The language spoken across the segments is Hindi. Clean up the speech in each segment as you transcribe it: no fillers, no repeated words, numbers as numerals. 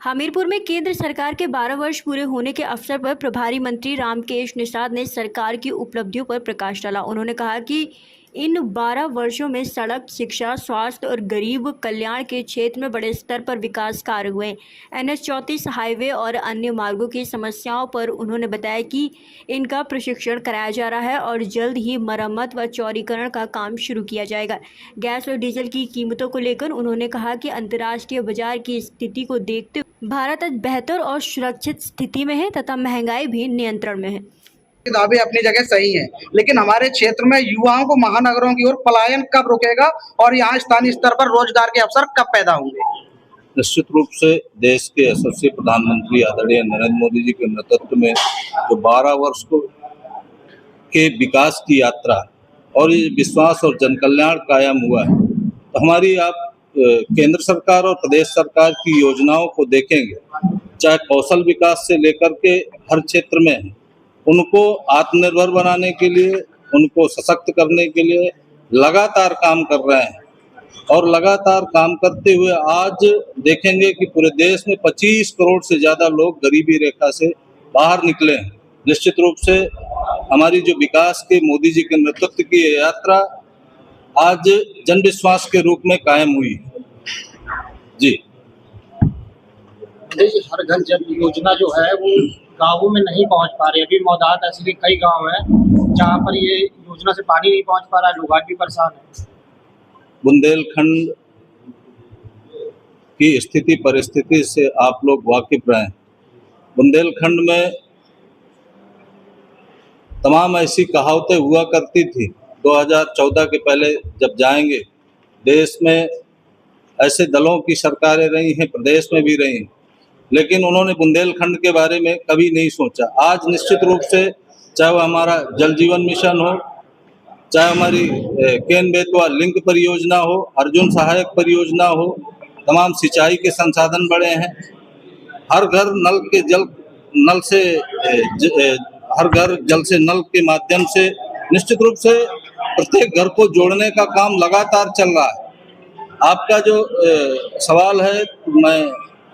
हमीरपुर में केंद्र सरकार के 12 वर्ष पूरे होने के अवसर पर प्रभारी मंत्री रामकेश निषाद ने सरकार की उपलब्धियों पर प्रकाश डाला। उन्होंने कहा कि इन 12 वर्षों में सड़क, शिक्षा, स्वास्थ्य और गरीब कल्याण के क्षेत्र में बड़े स्तर पर विकास कार्य हुए। NH 34 हाईवे और अन्य मार्गों की समस्याओं पर उन्होंने बताया कि इनका प्रशिक्षण कराया जा रहा है और जल्द ही मरम्मत व चौड़ीकरण का काम शुरू किया जाएगा। गैस और डीजल की कीमतों को लेकर उन्होंने कहा कि अंतर्राष्ट्रीय बाजार की स्थिति को देखते हुए भारत आज बेहतर और सुरक्षित स्थिति में है तथा महंगाई भी नियंत्रण में है। दावे अपनी जगह सही हैं, लेकिन हमारे क्षेत्र में युवाओं को महानगरों की ओर पलायन कब रुकेगा और यहाँ स्थानीय स्तर पर रोजगार के अवसर कब पैदा होंगे? निश्चित रूप से देश के यशस्वी प्रधानमंत्री आदरणीय नरेंद्र मोदी जी के नेतृत्व में जो 12 वर्ष के विकास की यात्रा और ये विश्वास और जनकल्याण कायम हुआ है, तो हमारी आप केंद्र सरकार और प्रदेश सरकार की योजनाओं को देखेंगे, चाहे कौशल विकास से लेकर के हर क्षेत्र में है, उनको आत्मनिर्भर बनाने के लिए, उनको सशक्त करने के लिए लगातार काम कर रहे हैं। और लगातार काम करते हुए आज देखेंगे कि पूरे देश में 25 करोड़ से ज़्यादा लोग गरीबी रेखा से बाहर निकले हैं। निश्चित रूप से हमारी जो विकास के मोदी जी के नेतृत्व की यात्रा आज जन विश्वास के रूप में कायम हुई है। जी, हर घर जल योजना जो है वो गाँवों में नहीं पहुंच पा रही। अभी मौदात ऐसे भी कई गांव हैं जहां पर ये योजना से पानी नहीं पहुंच पा रहा है, लोग आज भी परेशान हैं। बुंदेलखंड की स्थिति परिस्थिति से आप लोग वाकिफ रहे। बुंदेलखंड में तमाम ऐसी कहावतें हुआ करती थी। 2014 के पहले जब जाएंगे, देश में ऐसे दलों की सरकारें रही हैं, प्रदेश में भी रही हैं, लेकिन उन्होंने बुंदेलखंड के बारे में कभी नहीं सोचा। आज निश्चित रूप से चाहे वो हमारा जल जीवन मिशन हो, चाहे हमारी केन बेतवा लिंक परियोजना हो, अर्जुन सहायक परियोजना हो, तमाम सिंचाई के संसाधन बढ़े हैं। हर घर हर घर जल से नल के माध्यम से निश्चित रूप से प्रत्येक घर को जोड़ने का काम लगातार चल रहा है। आपका जो सवाल है मैं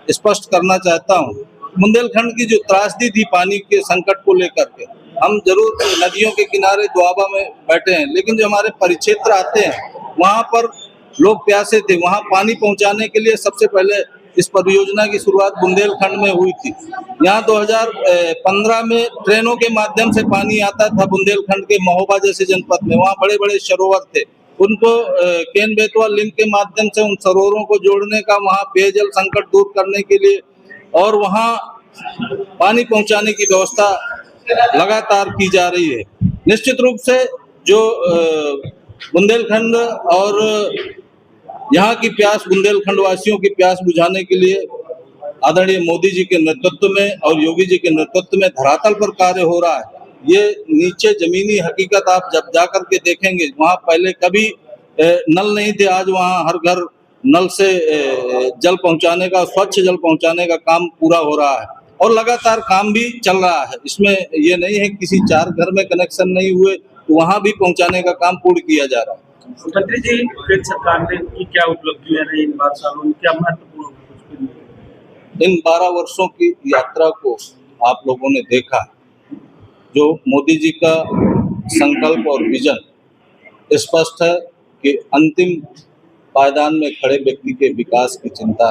स्पष्ट करना चाहता हूँ। बुंदेलखंड की जो त्रासदी थी पानी के संकट को लेकर के, हम जरूर नदियों के किनारे दुआबा में बैठे हैं, लेकिन जो हमारे परिक्षेत्र आते हैं वहाँ पर लोग प्यासे थे। वहाँ पानी पहुँचाने के लिए सबसे पहले इस परियोजना की शुरुआत बुंदेलखंड में हुई थी। यहाँ 2015 में ट्रेनों के माध्यम से पानी आता था बुंदेलखंड के महोबा जैसे जनपद में। वहाँ बड़े बड़े सरोवर थे, उनको केन बेतवा लिंक के माध्यम से उन सरोवरों को जोड़ने का, वहाँ पेयजल संकट दूर करने के लिए और वहाँ पानी पहुँचाने की व्यवस्था लगातार की जा रही है। निश्चित रूप से जो बुंदेलखंड और यहाँ की प्यास, बुंदेलखंड वासियों की प्यास बुझाने के लिए आदरणीय मोदी जी के नेतृत्व में और योगी जी के नेतृत्व में धरातल पर कार्य हो रहा है। ये नीचे जमीनी हकीकत आप जब जाकर के देखेंगे, वहाँ पहले कभी नल नहीं थे, आज वहाँ हर घर नल से जल पहुँचाने का, स्वच्छ जल पहुँचाने का काम पूरा हो रहा है और लगातार काम भी चल रहा है। इसमें ये नहीं है किसी 4 घर में कनेक्शन नहीं हुए तो वहाँ भी पहुँचाने का काम पूर्ण किया जा रहा है। मंत्री जी, केंद्र सरकार ने की क्या उपलब्धियां रही इन 12 सालों में, क्या महत्वपूर्ण? इन 12 वर्षों की यात्रा को आप लोगों ने देखा, जो मोदी जी का संकल्प और विजन स्पष्ट है कि अंतिम पायदान में खड़े व्यक्ति के विकास की चिंता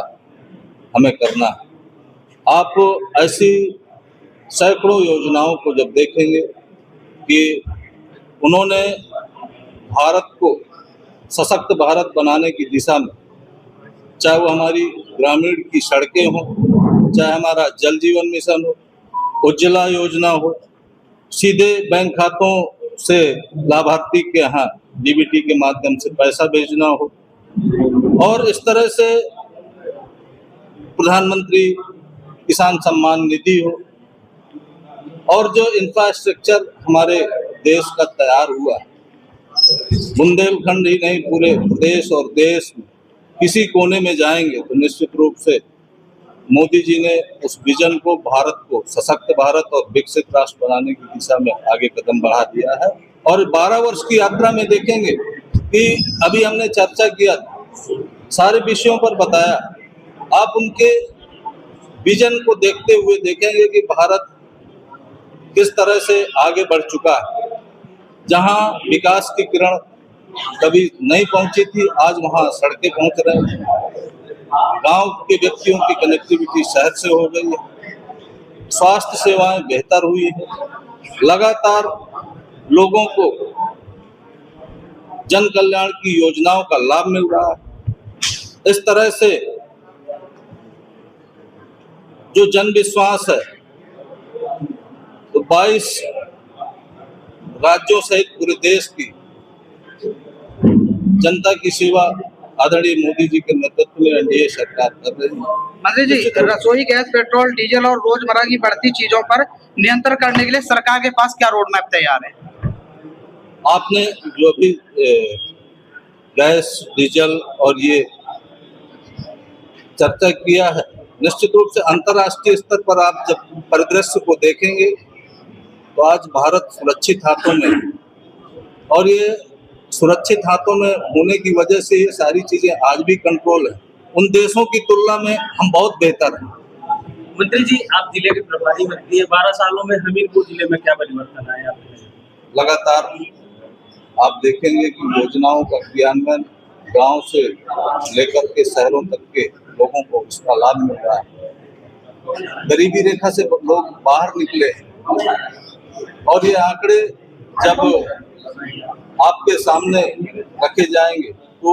हमें करना है। आप ऐसी सैकड़ों योजनाओं को जब देखेंगे कि उन्होंने भारत को सशक्त भारत बनाने की दिशा में, चाहे वो हमारी ग्रामीण की सड़कें हों, चाहे हमारा जल जीवन मिशन हो, उज्ज्वला योजना हो, सीधे बैंक खातों से लाभार्थी के यहाँ डीबीटी के माध्यम से पैसा भेजना हो, और इस तरह से प्रधानमंत्री किसान सम्मान निधि हो, और जो इंफ्रास्ट्रक्चर हमारे देश का तैयार हुआ, बुंदेलखंड ही नहीं पूरे प्रदेश और देश में किसी कोने में जाएंगे तो निश्चित रूप से मोदी जी ने उस विजन को, भारत को सशक्त भारत और विकसित राष्ट्र बनाने की दिशा में आगे कदम बढ़ा दिया है। और 12 वर्ष की यात्रा में देखेंगे कि अभी हमने चर्चा किया, सारे विषयों पर बताया, आप उनके विजन को देखते हुए देखेंगे कि भारत किस तरह से आगे बढ़ चुका है। जहां विकास की किरण कभी नहीं पहुंची थी, आज वहां सड़कें पहुंच रही हैं। गांव के व्यक्तियों की कनेक्टिविटी शहर से हो गई है। स्वास्थ्य सेवाएं बेहतर हुई है। लगातार लोगों को जन कल्याण की योजनाओं का लाभ मिल रहा है। इस तरह से जो जन विश्वास है, तो 22 राज्यों सहित पूरे देश की जनता की सेवा आदरणीय मोदी जी के नेतृत्व में एनडीए सरकार कर रही है। मंत्री जी, रसोई गैस, पेट्रोल, डीजल और रोजमर्रा की बढ़ती चीजों पर नियंत्रण करने के लिए सरकार के पास क्या रोड मैप तैयार है? आपने जो भी गैस, डीजल और ये चर्चा किया है, निश्चित रूप से अंतर्राष्ट्रीय स्तर पर आप जब परिदृश्य को देखेंगे तो आज भारत सुरक्षित हाथों में है। और ये सुरक्षित हाथों में होने की वजह से ये सारी चीजें आज भी कंट्रोल है। उन देशों की तुलना में हम बहुत बेहतर हैं। मंत्री जी, आप जिले के प्रभारी मंत्री हैं, 12 सालों में हमीरपुर जिले में क्या परिवर्तन आया आपके? लगातार आप देखेंगे कि योजनाओं का क्रियान्वयन गांव से लेकर के शहरों तक के लोगों को उसका लाभ मिल रहा है। गरीबी रेखा से लोग बाहर निकले हैं और ये आंकड़े जब आपके सामने रखे जाएंगे तो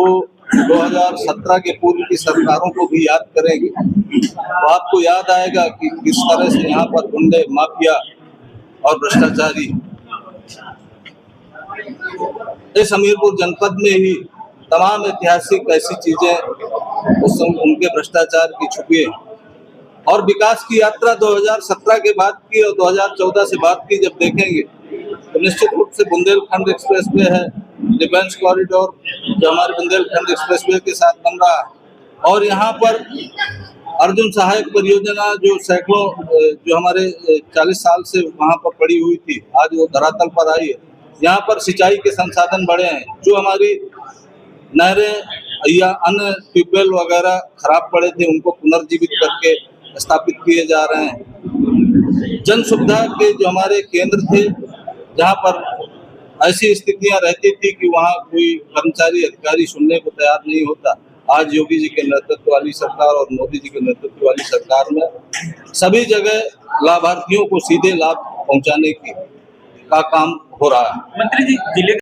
2017 के पूर्व की सरकारों को भी याद करेंगे तो आपको याद आएगा कि किस तरह से यहाँ पर गुंडे, माफिया और भ्रष्टाचारी इस हमीरपुर जनपद में ही तमाम ऐतिहासिक ऐसी चीजें उस उनके भ्रष्टाचार की छुपी है। और विकास की यात्रा 2017 के बाद की और 2014 से बाद की जब देखेंगे तो निश्चित रूप से बुंदेलखंड एक्सप्रेसवे है, डिफेंस कॉरिडोर जो हमारे बुंदेलखंड एक्सप्रेसवे के साथ बन रहा है, और यहाँ पर अर्जुन सहायक परियोजना जो सैकड़ों जो हमारे 40 साल से वहाँ पर पड़ी हुई थी, आज वो धरातल पर आई है। यहाँ पर सिंचाई के संसाधन बढ़े हैं। जो हमारी नहरें या अन्य ट्यूबवेल वगैरह खराब पड़े थे, उनको पुनर्जीवित करके स्थापित किए जा रहे हैं। जन सुविधा के जो हमारे केंद्र थे, जहाँ पर ऐसी स्थितियां रहती थी कि वहाँ कोई कर्मचारी अधिकारी सुनने को तैयार नहीं होता, आज योगी जी के नेतृत्व वाली सरकार और मोदी जी के नेतृत्व वाली सरकार में सभी जगह लाभार्थियों को सीधे लाभ पहुंचाने का काम हो रहा है। मंत्री जी, जिले